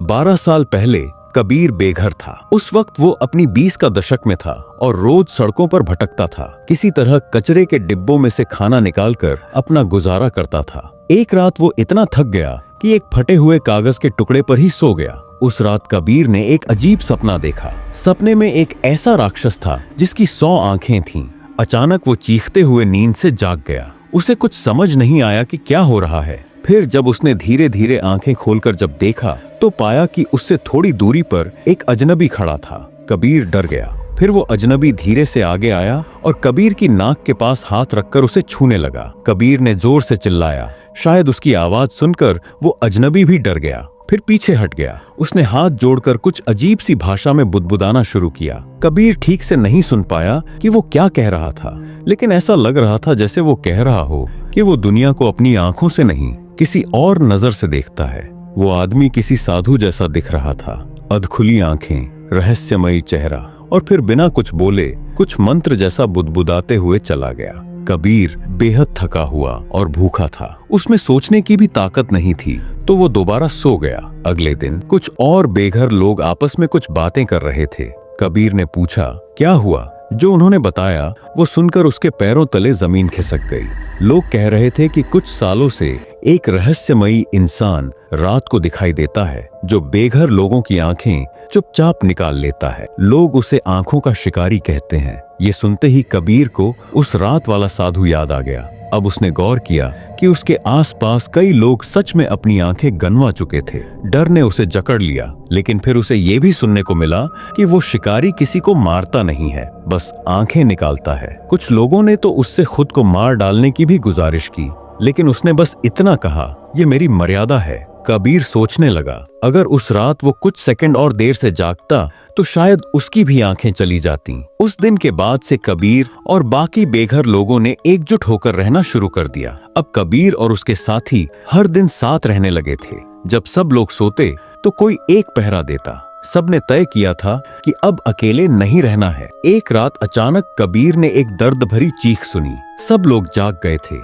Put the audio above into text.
12 साल पहले कबीर बेघर था। उस वक्त वो अपनी 20 का दशक में था और रोज सड़कों पर भटकता था। किसी तरह कचरे के डिब्बों में से खाना निकालकर अपना गुजारा करता था। एक रात वो इतना थक गया कि एक फटे हुए कागज के टुकड़े पर ही सो गया। उस रात कबीर ने एक अजीब सपना देखा। सपने में एक ऐसा राक्षस था जिसकी 100 आंखें थीं। अचानक वो चीखते हुए नींद से जाग गया। उसे कुछ समझ नहीं आया कि क्या हो रहा है। फिर जब उसने धीरे धीरे आंखें खोलकर जब देखा तो पाया कि उससे थोड़ी दूरी पर एक अजनबी खड़ा था। कबीर डर गया। फिर वो अजनबी धीरे से आगे आया और कबीर की नाक के पास हाथ रखकर उसे छूने लगा। कबीर ने जोर से चिल्लाया। शायद उसकी आवाज सुनकर वो अजनबी भी डर गया। फिर पीछे हट गया। उसने हाथ जोड़कर कुछ अजीब सी भाषा में बुदबुदाना शुरू किया। कबीर ठीक से नहीं सुन पाया कि वो क्या कह रहा था, लेकिन ऐसा लग रहा था जैसे वो कह रहा हो कि वो दुनिया को अपनी आंखों से नहीं किसी और नजर से देखता है। वो आदमी किसी साधु जैसा दिख रहा था। अधखुली आंखें, रहस्यमयी चेहरा, और फिर बिना कुछ बोले कुछ मंत्र जैसा बुदबुदाते हुए चला गया। कबीर बेहद थका हुआ और भूखा था। उसमें सोचने की भी ताकत नहीं थी, तो वो दोबारा सो गया। अगले दिन कुछ और बेघर लोग आपस में कुछ बातें कर रहे थे। कबीर ने पूछा, क्या हुआ? जो उन्होंने बताया वो सुनकर उसके पैरों तले जमीन खिसक गई। लोग कह रहे थे कि कुछ सालों से एक रहस्यमयी इंसान रात को दिखाई देता है जो बेघर लोगों की आंखें चुपचाप निकाल लेता है। लोग उसे आंखों का शिकारी कहते हैं। ये सुनते ही कबीर को उस रात वाला साधु याद आ गया। अब उसने गौर किया कि उसके आसपास कई लोग सच में अपनी आंखें गंवा चुके थे। डर ने उसे जकड़ लिया, लेकिन फिर उसे ये भी सुनने को मिला कि वो शिकारी किसी को मारता नहीं है, बस आंखें निकालता है। कुछ लोगों ने तो उससे खुद को मार डालने की भी गुजारिश की, लेकिन उसने बस इतना कहा, ये मेरी मर्यादा है। कबीर सोचने लगा, अगर उस रात वो कुछ सेकंड और देर से जागता तो शायद उसकी भी आंखें चली जातीं। उस दिन के बाद से कबीर और बाकी बेघर लोगों ने एकजुट होकर रहना शुरू कर दिया। अब कबीर और उसके साथी हर दिन साथ रहने लगे थे। जब सब लोग सोते तो कोई एक पहरा देता। सबने तय किया था कि अब अकेले नहीं रहना है। एक रात अचानक कबीर ने एक दर्द भरी चीख सुनी। सब लोग जाग गए थे।